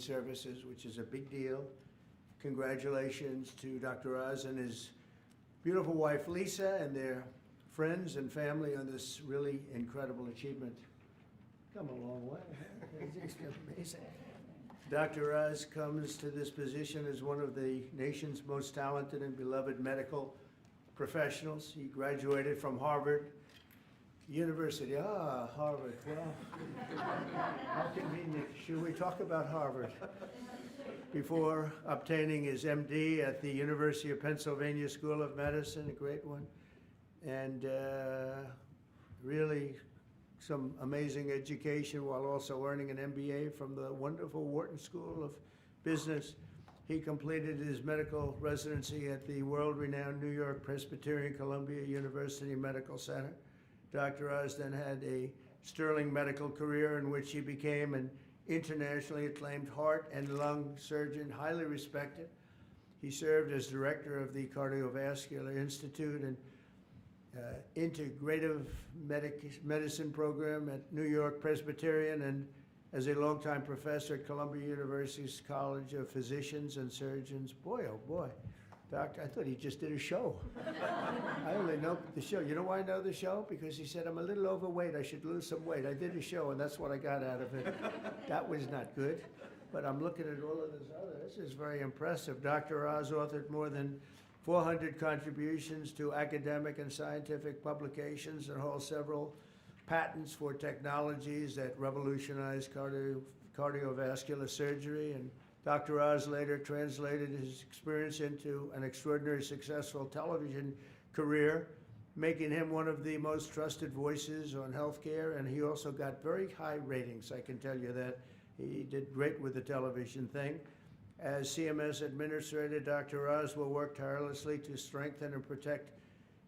Services, which is a big deal. Congratulations to Dr. Oz and his beautiful wife Lisa and their friends and family on this really incredible achievement. Come a long way. It's amazing. Dr. Oz comes to this position as one of the nation's most talented and beloved medical professionals. He graduated from Harvard University. Harvard. Well, how convenient. Should we talk about Harvard? Before obtaining his MD at the University of Pennsylvania School of Medicine, a great one, and really some amazing education while also earning an MBA from the wonderful Wharton School of Business. He completed his medical residency at the world-renowned New York Presbyterian Columbia University Medical Center. Dr. Oz then had a sterling medical career in which he became an internationally acclaimed heart and lung surgeon, highly respected. He served as director of the Cardiovascular Institute and Integrative Medicine program at New York Presbyterian, and as a longtime professor at Columbia University's College of Physicians and Surgeons. Boy, oh boy. Doctor, I thought he just did a show. I only know the show. You know why I know the show? Because he said, I'm a little overweight, I should lose some weight. I did a show, and that's what I got out of it. That was not good. But I'm looking at all of this other. This is very impressive. Dr. Oz authored more than 400 contributions to academic and scientific publications and holds several patents for technologies that revolutionize cardiovascular surgery. And Dr. Oz later translated his experience into an extraordinarily successful television career, making him one of the most trusted voices on healthcare, and he also got very high ratings, I can tell you that. He did great with the television thing. As CMS Administrator, Dr. Oz will work tirelessly to strengthen and protect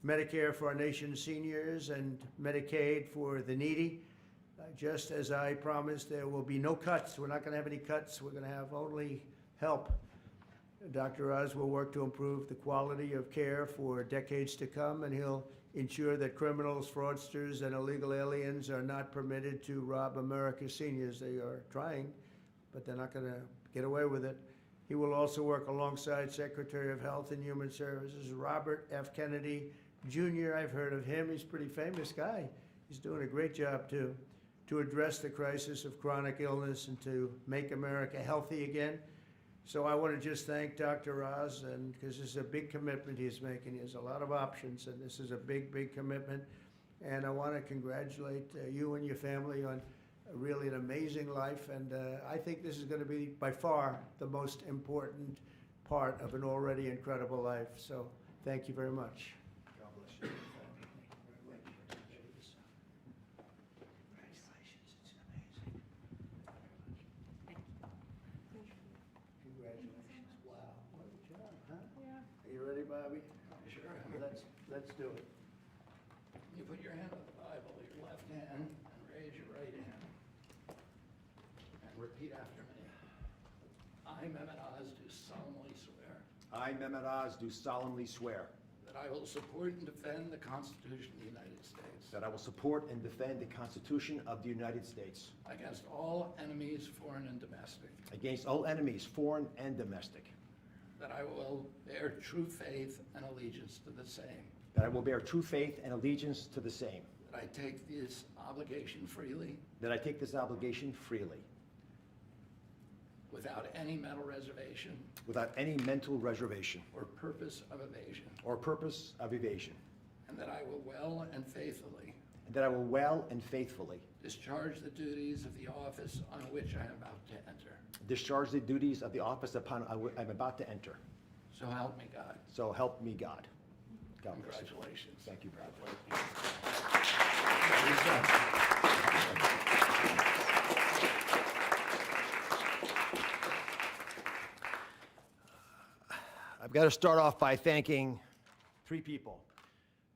Medicare for our nation's seniors and Medicaid for the needy. Just as I promised, there will be no cuts. We're not going to have any cuts. We're going to have only help. Dr. Oz will work to improve the quality of care for decades to come, and he'll ensure that criminals, fraudsters, and illegal aliens are not permitted to rob America's seniors. They are trying, but they're not going to get away with it. He will also work alongside Secretary of Health and Human Services, Robert F. Kennedy, Jr. I've heard of him. He's a pretty famous guy. He's doing a great job, too, to address the crisis of chronic illness and to make America healthy again. So I want to just thank Dr. Oz, and because this is a big commitment he's making. He has a lot of options, and this is a big, big commitment. And I want to congratulate you and your family on really an amazing life. And I think this is going to be by far the most important part of an already incredible life. So thank you very much. God bless you. Bobby? Sure. Let's do it. You put your hand on the Bible, your left hand, and raise your right hand. And repeat after me. I, Mehmet Oz, do solemnly swear I, Mehmet Oz, do solemnly swear that I will support and defend the Constitution of the United States that I will support and defend the Constitution of the United States against all enemies, foreign and domestic, against all enemies, foreign and domestic, that I will bear true faith and allegiance to the same, that I will bear true faith and allegiance to the same, that I take this obligation freely that I take this obligation freely, without any mental reservation without any mental reservation or purpose of evasion, or purpose of evasion, and that I will well and faithfully and that I will well and faithfully discharge the duties of the office on which I am about to enter. discharge the duties of the office upon I'm about to enter. So help me God. So help me God. God bless you. Congratulations. Thank you, brother. I've got to start off by thanking three people.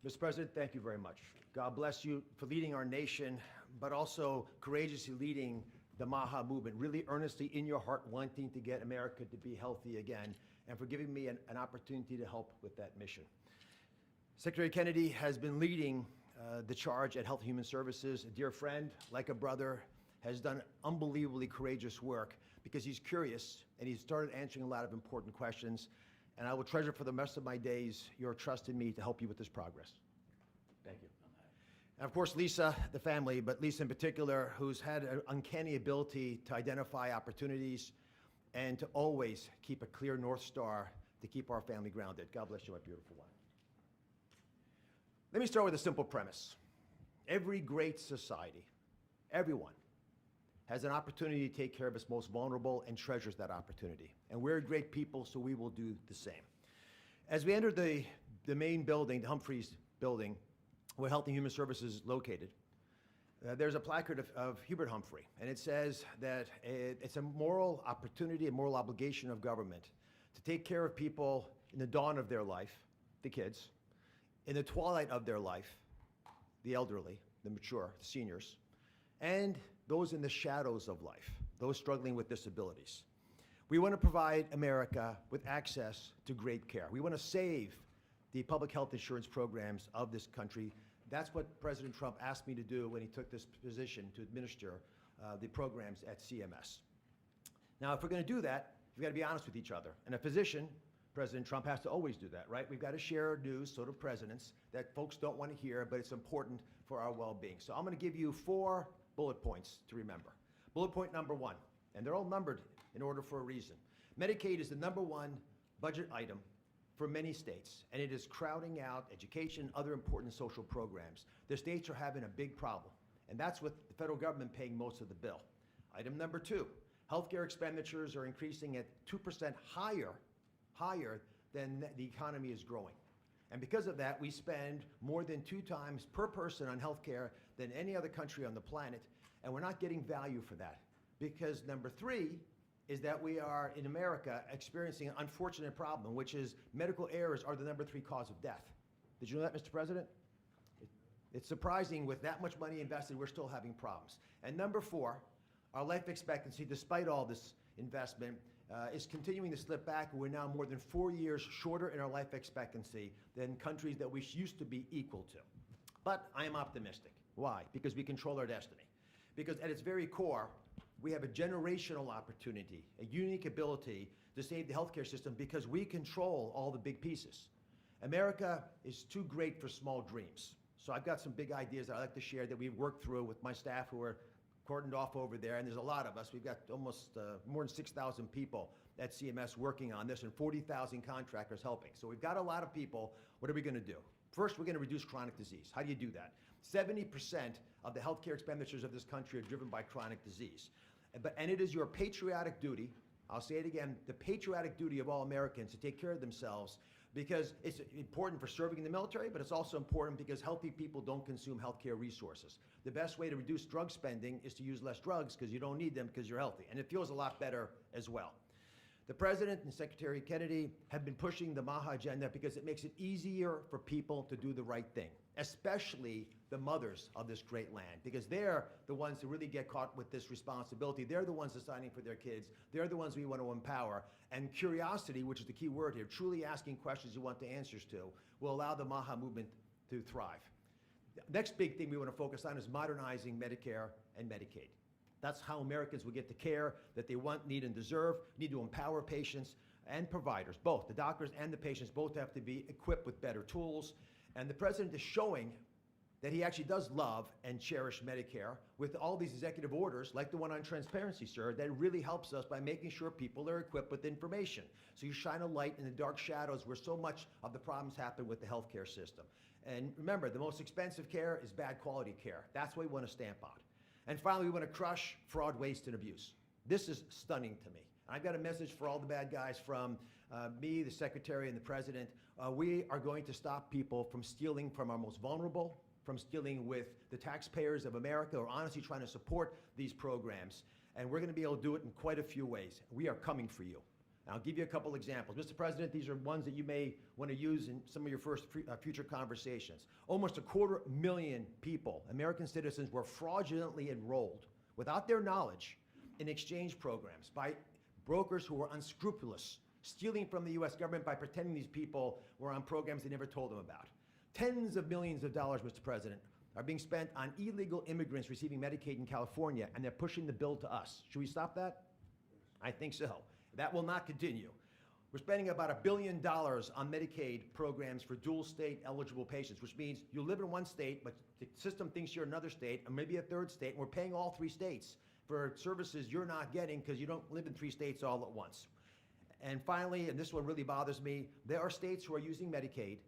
Mr. President, thank you very much. God bless you for leading our nation, but also courageously leading the MAHA movement, really earnestly in your heart wanting to get America to be healthy again, and for giving me an opportunity to help with that mission. Secretary Kennedy has been leading the charge at Health and Human Services. A dear friend, like a brother, has done unbelievably courageous work because he's curious and he's started answering a lot of important questions. And I will treasure for the rest of my days your trust in me to help you with this progress. Thank you. And of course, Lisa, the family, but Lisa in particular, who's had an uncanny ability to identify opportunities and to always keep a clear North Star to keep our family grounded. God bless you, my beautiful one. Let me start with a simple premise. Every great society, everyone, has an opportunity to take care of its most vulnerable and treasures that opportunity. And we're great people, so we will do the same. As we enter the main building, the Humphreys building, where Health and Human Services is located, there's a placard of Hubert Humphrey, and it says that it's a moral opportunity, a moral obligation of government to take care of people in the dawn of their life, the kids, in the twilight of their life, the elderly, the mature, the seniors, and those in the shadows of life, those struggling with disabilities. We want to provide America with access to great care. We want to save the public health insurance programs of this country. That's what President Trump asked me to do when he took this position to administer the programs at CMS. Now, if we're going to do that, we've got to be honest with each other. And a physician, President Trump, has to always do that, right? We've got to share news, so do presidents, that folks don't want to hear, but it's important for our well-being. So I'm going to give you 4 bullet points to remember. Bullet point number 1, and they're all numbered in order for a reason. Medicaid is the #1 budget item for many states, and it is crowding out education, other important social programs. The states are having a big problem, and that's with the federal government paying most of the bill. Item number 2, healthcare expenditures are increasing at 2% higher than the economy is growing. And because of that, we spend more than 2 times per person on healthcare than any other country on the planet, and we're not getting value for that. Because number 3 is that we are, in America, experiencing an unfortunate problem, which is medical errors are the number 3 cause of death. Did you know that, Mr. President? It's surprising, with that much money invested, we're still having problems. And number 4, our life expectancy, despite all this investment, is continuing to slip back. We're now more than 4 years shorter in our life expectancy than countries that we used to be equal to. But I am optimistic. Why? Because we control our destiny. Because at its very core, we have a generational opportunity, a unique ability to save the healthcare system because we control all the big pieces. America is too great for small dreams. So I've got some big ideas that I'd like to share that we've worked through with my staff who are cordoned off over there, and there's a lot of us. We've got almost more than 6,000 people at CMS working on this and 40,000 contractors helping. So we've got a lot of people. What are we going to do? First, we're going to reduce chronic disease. How do you do that? 70% of the healthcare expenditures of this country are driven by chronic disease. And it is your patriotic duty, I'll say it again, the patriotic duty of all Americans to take care of themselves, because it's important for serving in the military, but it's also important because healthy people don't consume healthcare resources. The best way to reduce drug spending is to use less drugs because you don't need them because you're healthy. And it feels a lot better as well. The President and Secretary Kennedy have been pushing the MAHA agenda because it makes it easier for people to do the right thing, especially the mothers of this great land, because they're the ones who really get caught with this responsibility. They're the ones deciding for their kids. They're the ones we want to empower. And curiosity, which is the key word here, truly asking questions you want the answers to, will allow the MAHA movement to thrive. The next big thing we want to focus on is modernizing Medicare and Medicaid. That's how Americans will get the care that they want, need, and deserve. Need to empower patients and providers, both. The doctors and the patients both have to be equipped with better tools. And the President is showing that he actually does love and cherish Medicare with all these executive orders, like the one on transparency, sir, that really helps us by making sure people are equipped with information. So you shine a light in the dark shadows where so much of the problems happen with the healthcare system. And remember, the most expensive care is bad quality care. That's what we want to stamp out. And finally, we want to crush fraud, waste, and abuse. This is stunning to me. I've got a message for all the bad guys from me, the Secretary, and the President. We are going to stop people from stealing from our most vulnerable, from stealing with the taxpayers of America, or honestly trying to support these programs. And we're going to be able to do it in quite a few ways. We are coming for you. And I'll give you a couple examples. Mr. President, these are ones that you may want to use in some of your future conversations. Almost 250,000 people, American citizens, were fraudulently enrolled without their knowledge in exchange programs by brokers who were unscrupulous, stealing from the U.S. government by pretending these people were on programs they never told them about. Tens of millions of dollars, Mr. President, are being spent on illegal immigrants receiving Medicaid in California, and they're pushing the bill to us. Should we stop that? I think so. That will not continue. We're spending about $1 billion on Medicaid programs for dual state eligible patients, which means you live in one state, but the system thinks you're another state, or maybe a third state, and we're paying all 3 states for services you're not getting because you don't live in 3 states all at once. And finally, and this one really bothers me, there are states who are using Medicaid.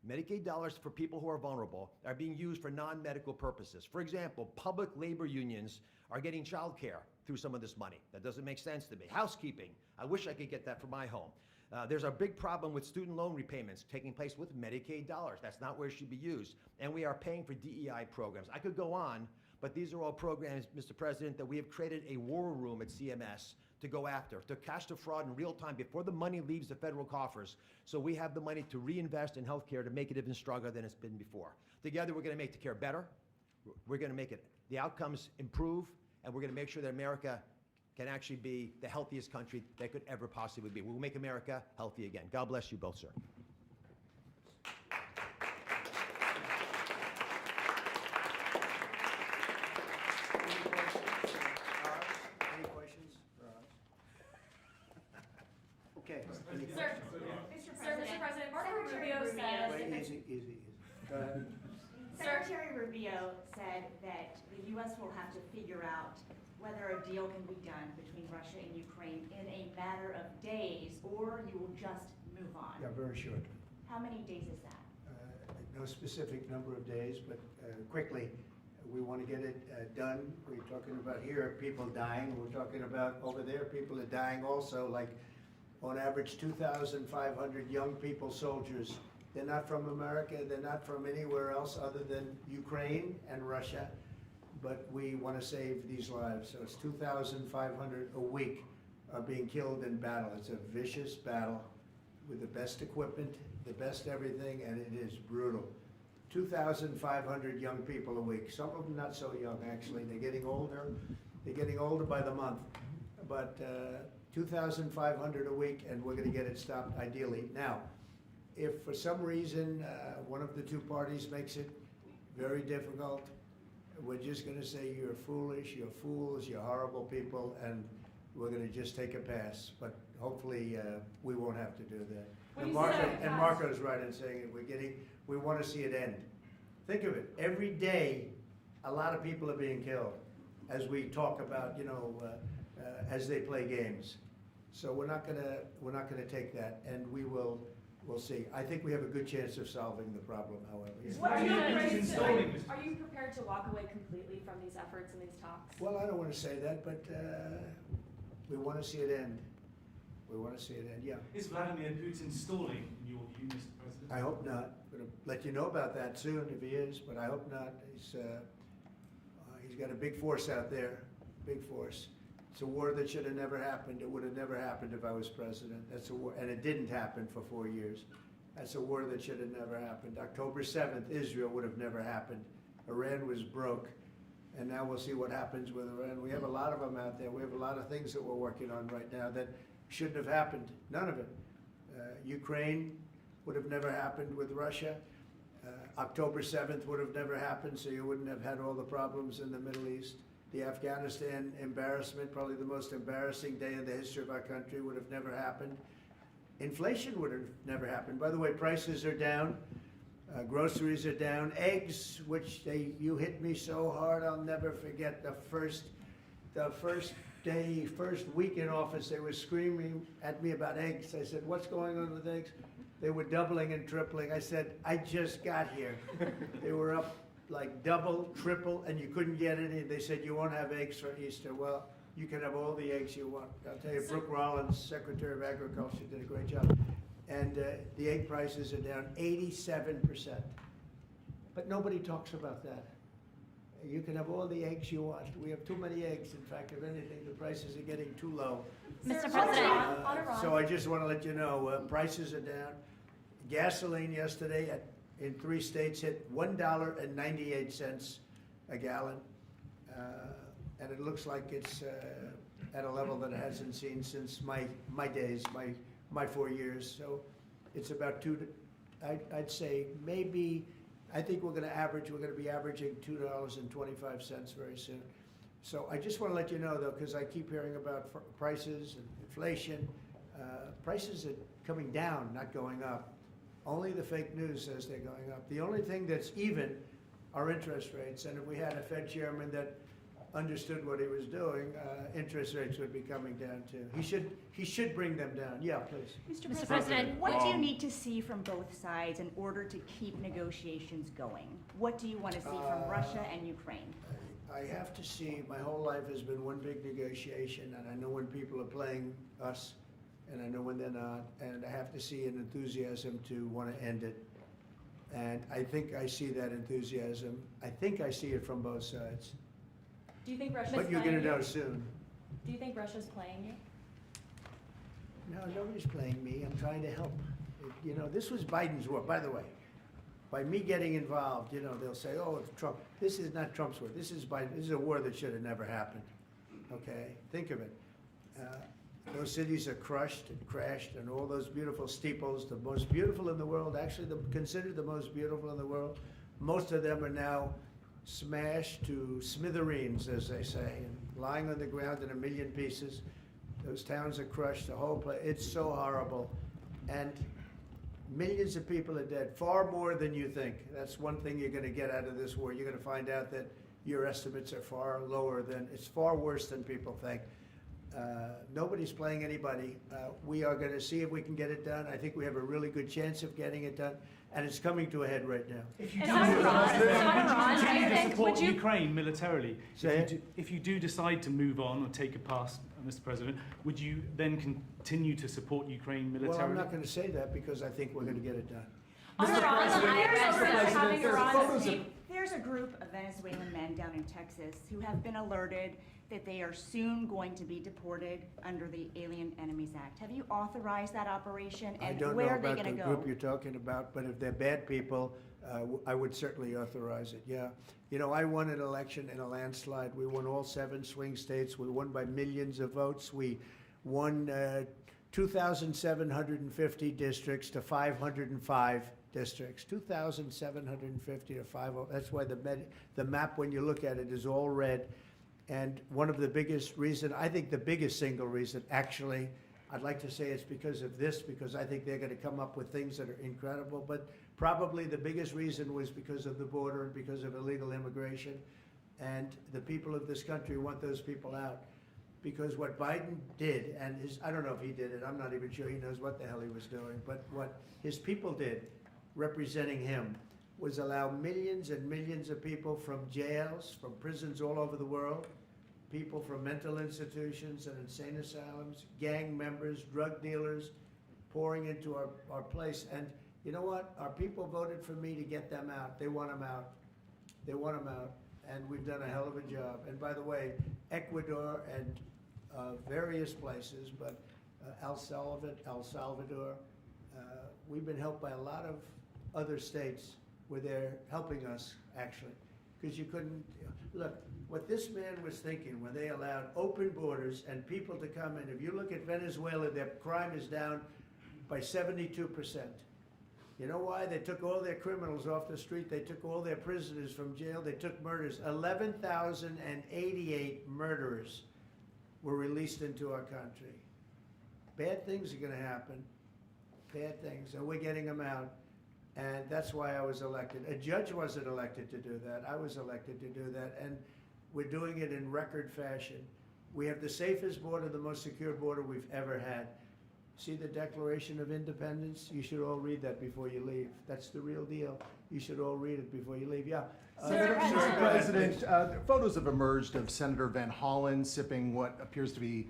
Medicaid dollars for people who are vulnerable are being used for non-medical purposes. For example, public labor unions are getting child care through some of this money. That doesn't make sense to me. Housekeeping, I wish I could get that for my home. There's a big problem with student loan repayments taking place with Medicaid dollars. That's not where it should be used. And we are paying for DEI programs. I could go on, but these are all programs, Mr. President, that we have created a war room at CMS to go after, to catch the fraud in real time before the money leaves the federal coffers, so we have the money to reinvest in healthcare to make it even stronger than it's been before. Together, we're going to make the care better. We're going to make the outcomes improve, and we're going to make sure that America can actually be the healthiest country that could ever possibly be. We'll make America healthy again. God bless you both, sir. Any questions for us? Okay. Any Sir, questions? Mr. President, Marco Secretary Rubio Rubio. said, Wait, easy. Go ahead. Secretary Rubio said that the U.S. will have to figure out whether a deal can be done between Russia and Ukraine in a matter of days, or you will just move on. Yeah, very short. How many days is that? No specific number of days, but quickly, we want to get it done. We're talking about here, people dying. We're talking about over there, people are dying also, like on average 2,500 young people, soldiers. They're not from America, they're not from anywhere else other than Ukraine and Russia, but we want to save these lives. So it's 2,500 a week are being killed in battle. It's a vicious battle with the best equipment, the best everything, and it is brutal. 2,500 young people a week. Some of them not so young, actually. They're getting older. They're getting older by the month. But 2,500 a week, and we're going to get it stopped ideally. Now, if for some reason one of the two parties makes it very difficult, we're just going to say you're foolish, you're fools, you're horrible people, and we're going to just take a pass. But hopefully we won't have to do that. When And you say Marco's right in saying it. We want to see it end. Think of it. Every day, a lot of people are being killed, as we talk about, as they play games. So we're not gonna take that, and we'll see. I think we have a good chance of solving the problem, however. Yeah. What are you prepared to walk away completely from these efforts and these talks? Well, I don't want to say that, but we want to see it end. We want to see it end, yeah. Is Vladimir Putin stalling, in your view, Mr. President? I hope not. I'm going to let you know about that soon if he is, but I hope not. He's got a big force out there, big force. It's a war that should have never happened. It would have never happened if I was president. That's a war, and it didn't happen for 4 years. That's a war that should have never happened. October 7th, Israel would have never happened. Iran was broke, and now we'll see what happens with Iran. We have a lot of them out there. We have a lot of things that we're working on right now that shouldn't have happened. None of it. Ukraine would have never happened with Russia. October 7th would have never happened, so you wouldn't have had all the problems in the Middle East. The Afghanistan embarrassment, probably the most embarrassing day in the history of our country, would have never happened. Inflation would have never happened. By the way, prices are down. Groceries are down. Eggs, which you hit me so hard, I'll never forget the first week in office, they were screaming at me about eggs. I said, what's going on with eggs? They were doubling and tripling. I said, I just got here. They were up like double, triple, and you couldn't get any. They said, you won't have eggs for Easter. Well, you can have all the eggs you want. I'll tell you, Brooke Rollins, Secretary of Agriculture, did a great job. And the egg prices are down 87%. But nobody talks about that. You can have all the eggs you want. We have too many eggs. In fact, if anything, the prices are getting too low. Mr. President, President, So I just want to let you know, prices are down. Gasoline yesterday in 3 states hit $1.98 a gallon. And it looks like it's at a level that it hasn't seen since my days, my 4 years. So it's about I'd say maybe, I think we're going to be averaging $2.25 very soon. So I just want to let you know, though, because I keep hearing about prices and inflation. Prices are coming down, not going up. Only the fake news says they're going up. The only thing that's even are interest rates. And if we had a Fed chairman that understood what he was doing, interest rates would be coming down too. He should bring them down. Yeah, please. Mr. President, what do you need to see from both sides in order to keep negotiations going? What do you want to see from Russia and Ukraine? I have to see, my whole life has been one big negotiation, and I know when people are playing us, and I know when they're not, and I have to see an enthusiasm to want to end it. And I think I see that enthusiasm. I think I see it from both sides. do you think Russia's But you're playing gonna you? know soon. Do you think Russia's playing you? No, nobody's playing me. I'm trying to help. You know, this was Biden's war, by the way. By me getting involved, you know, they'll say, oh, it's Trump. This is not Trump's war. This is Biden. This is a war that should have never happened. Okay? Think of it. Those cities are crushed and crashed, and all those beautiful steeples, the most beautiful in the world, actually considered the most beautiful in the world, most of them are now smashed to smithereens, as they say, and lying on the ground in a million pieces. Those towns are crushed, the whole place. It's so horrible. And millions of people are dead, far more than you think. That's one thing you're going to get out of this war. You're going to find out that your estimates are far lower than, it's far worse than people think. Nobody's playing anybody. We are going to see if we can get it done. I think we have a really good chance of getting it done, and it's coming to a head right now. If you Is do that Iran? Is that Iran? Do you continue to think- support would you- Ukraine militarily, Say it. if you do decide to move on or take a pass, Mr. President, would you then continue to support Ukraine Well, militarily? I'm not going to say that because I think we're going to get it done. On Iran, the IRS is having Iran There's a group of Venezuelan men down in Texas who have been alerted that they are soon going to be deported under the Alien Enemies Act. Have you authorized that operation, I and don't know where are they about going the to go? group you're talking about, but if they're bad people, I would certainly authorize it, yeah. You know, I won an election in a landslide. We won all 7 swing states. We won by millions of votes. We won 2,750 districts to 505 districts. 2,750 to 505. That's why the map, when you look at it, is all red. And one of the biggest reason, I think the biggest single reason, actually, I'd like to say it's because of this, because I think they're going to come up with things that are incredible, but probably the biggest reason was because of the border and because of illegal immigration. And the people of this country want those people out. Because what Biden did, and I don't know if he did it, I'm not even sure he knows what the hell he was doing, but what his people did, representing him, was allow millions and millions of people from jails, from prisons all over the world, people from mental institutions and insane asylums, gang members, drug dealers, pouring into our place. And you know what? Our people voted for me to get them out. They want them out. They want them out. And we've done a hell of a job. And by the way, Ecuador and various places, but El Salvador, we've been helped by a lot of other states where they're helping us, actually. Because you couldn't, look, what this man was thinking when they allowed open borders and people to come in, if you look at Venezuela, their crime is down by 72%. You know why? They took all their criminals off the street. They took all their prisoners from jail. They took murders. 11,088 murderers were released into our country. Bad things are going to happen. Bad things. And we're getting them out. And that's why I was elected. A judge wasn't elected to do that. I was elected to do that. And we're doing it in record fashion. We have the safest border, the most secure border we've ever had. See the Declaration of Independence? You should all read that before you leave. That's the real deal. You should all read it before you leave. Yeah. Mr. President, photos have emerged of Senator Van Hollen sipping what appears to be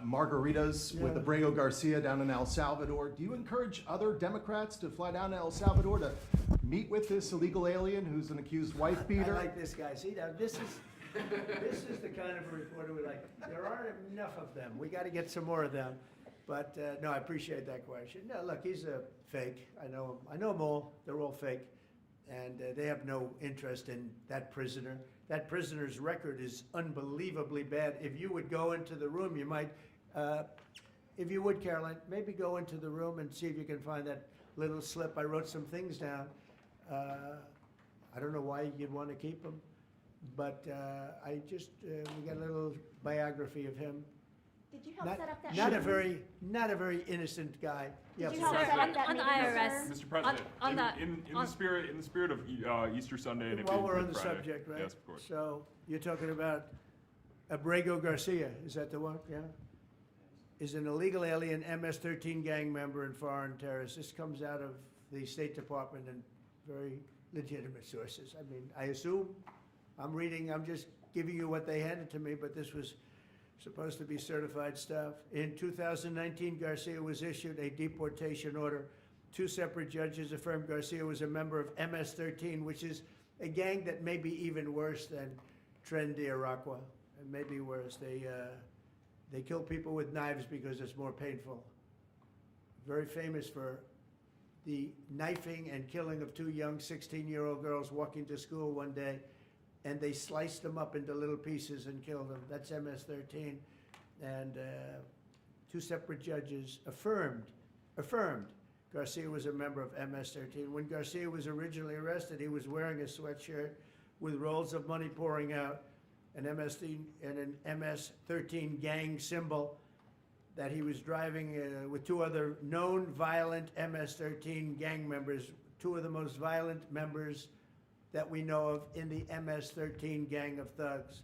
margaritas with Abrego Garcia down in El Salvador. Do you encourage other Democrats to fly down to El Salvador to meet with this illegal alien who's an accused wife beater? I like this guy. See, now this is the kind of a reporter we like. There aren't enough of them. We got to get some more of them. But no, I appreciate that question. No, look, he's a fake. I know him. I know them all. They're all fake. And they have no interest in that prisoner. That prisoner's record is unbelievably bad. If you would go into the room, you might, if you would, Caroline, maybe go into the room and see if you can find that little slip. I wrote some things down. I don't know why you'd want to keep him. But I just, we got a little biography of him. Did you help Not, set up that not a meeting? very innocent guy. Did Yeah, you help Professor. set up that on the meeting, IRS. sir? Mr. President, on the- in on- the spirit of Easter Sunday and it While being we're on Good the Friday. subject, right? Yes, of course. So you're talking about Abrego Garcia, is that the one? Yeah? Is an illegal alien MS-13 gang member and foreign terrorist. This comes out of the State Department and very legitimate sources. I mean, I assume, I'm just giving you what they handed to me, but this was supposed to be certified stuff. In 2019, Garcia was issued a deportation order. 2 separate judges affirmed Garcia was a member of MS-13, which is a gang that may be even worse than Tren de Aragua, and maybe worse. They kill people with knives because it's more painful. Very famous for the knifing and killing of 2 young 16-year-old girls walking to school one day, and they sliced them up into little pieces and killed them. That's MS-13. And 2 separate judges affirmed Garcia was a member of MS-13. When Garcia was originally arrested, he was wearing a sweatshirt with rolls of money pouring out, an MS-13 gang symbol, that he was driving with 2 other known violent MS-13 gang members, 2 of the most violent members that we know of in the MS-13 gang of thugs.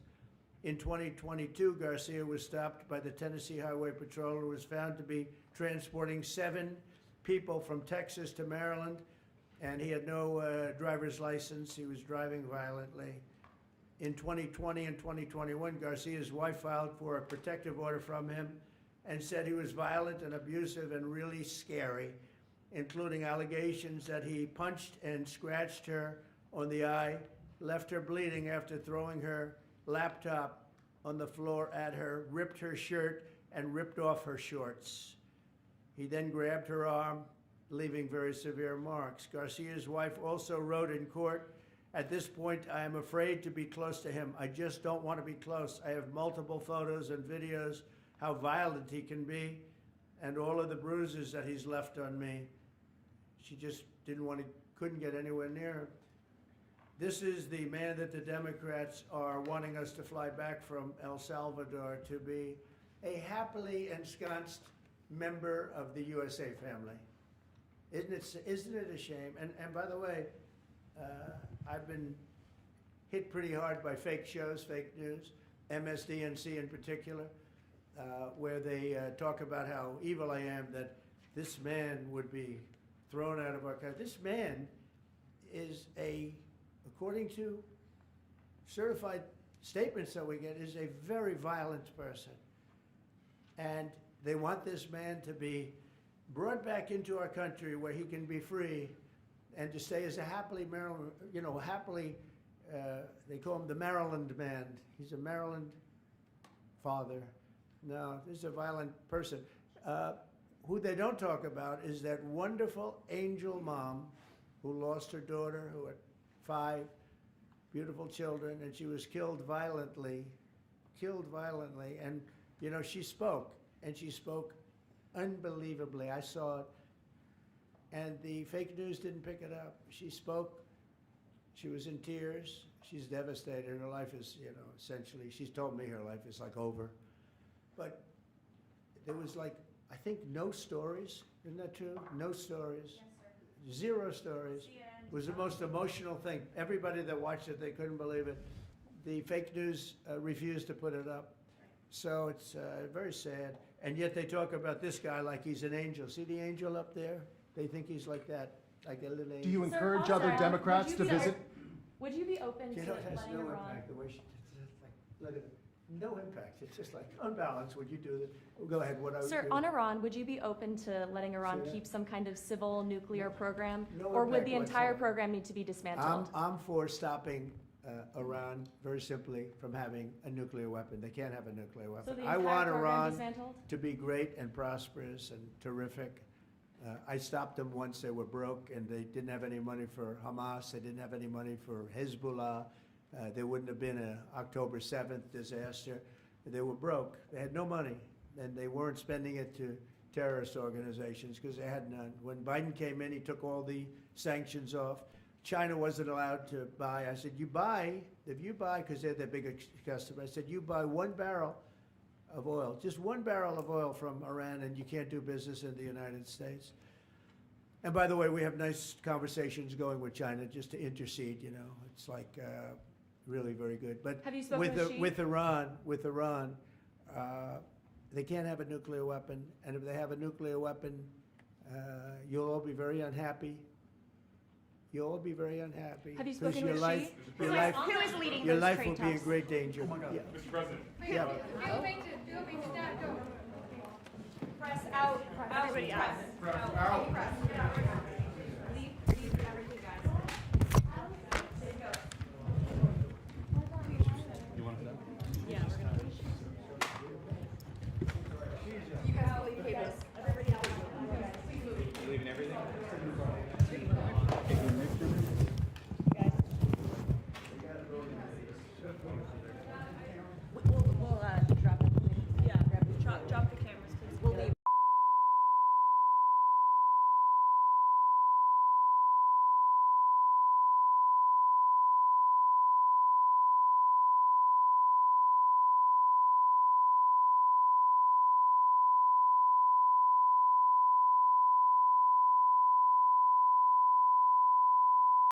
In 2022, Garcia was stopped by the Tennessee Highway Patrol and was found to be transporting 7 people from Texas to Maryland, and he had no driver's license. He was driving violently. In 2020 and 2021, Garcia's wife filed for a protective order from him and said he was violent and abusive and really scary, including allegations that he punched and scratched her on the eye, left her bleeding after throwing her laptop on the floor at her, ripped her shirt, and ripped off her shorts. He then grabbed her arm, leaving very severe marks. Garcia's wife also wrote in court, "At this point, I am afraid to be close to him. I just don't want to be close. I have multiple photos and videos how violent he can be and all of the bruises that he's left on me." She just couldn't get anywhere near him. This is the man that the Democrats are wanting us to fly back from El Salvador to be a happily ensconced member of the USA family. Isn't it a shame? And by the way, I've been hit pretty hard by fake shows, fake news, MSDNC in particular, where they talk about how evil I am, that this man would be thrown out of our country. This man is according to certified statements that we get, is a very violent person. And they want this man to be brought back into our country where he can be free and to stay as a happily Maryland, they call him the Maryland man. He's a Maryland father. No, this is a violent person. Who they don't talk about is that wonderful angel mom who lost her daughter, who had 5 beautiful children, and she was killed violently. And, she spoke, and she spoke unbelievably. I saw it, and the fake news didn't pick it up. She spoke. She was in tears. She's devastated. Her life is, essentially, she's told me her life is like over. But there was I think no stories. Isn't that true? No stories. Yes, sir. 0 stories. It was the most emotional thing. Everybody that watched it, they couldn't believe it. The fake news refused to put it up. So it's very sad. And yet they talk about this guy like he's an angel. See the angel up there? They think he's like that, like a little angel. Do you Sir, encourage also, other Democrats would to you be- visit? Would you be open to It has letting no Iran? impact, the way she, let it, no impact. It's just like unbalanced. Would you do that? Go ahead, what I was Sir, doing. on Iran, would you be open to letting Iran Say that? keep some kind of civil nuclear program? No Or would impact the entire whatsoever. program need to be dismantled? I'm for stopping Iran, very simply, from having a nuclear weapon. They can't have a nuclear So weapon. the I entire want program Iran dismantled? to be great and prosperous and terrific. I stopped them once they were broke and they didn't have any money for Hamas. They didn't have any money for Hezbollah. There wouldn't have been an October 7th disaster. They were broke. They had no money, and they weren't spending it to terrorist organizations because they had none. When Biden came in, he took all the sanctions off. China wasn't allowed to buy. I said, if you buy, because they're the biggest customer, I said, you buy 1 barrel of oil, just 1 barrel of oil from Iran, and you can't do business in the United States. And by the way, we have nice conversations going with China just to intercede, you know. It's like really very good. But Have you spoken with Xi? with Iran, they can't have a nuclear weapon. And if they have a nuclear weapon, you'll all be very unhappy. You'll all be very unhappy. Have you 'cause spoken your with life, Xi? your life, Who is leading your those life trade will be in talks? great danger. Yeah. Mr. President. Yeah. Press out. Everybody out. Press out.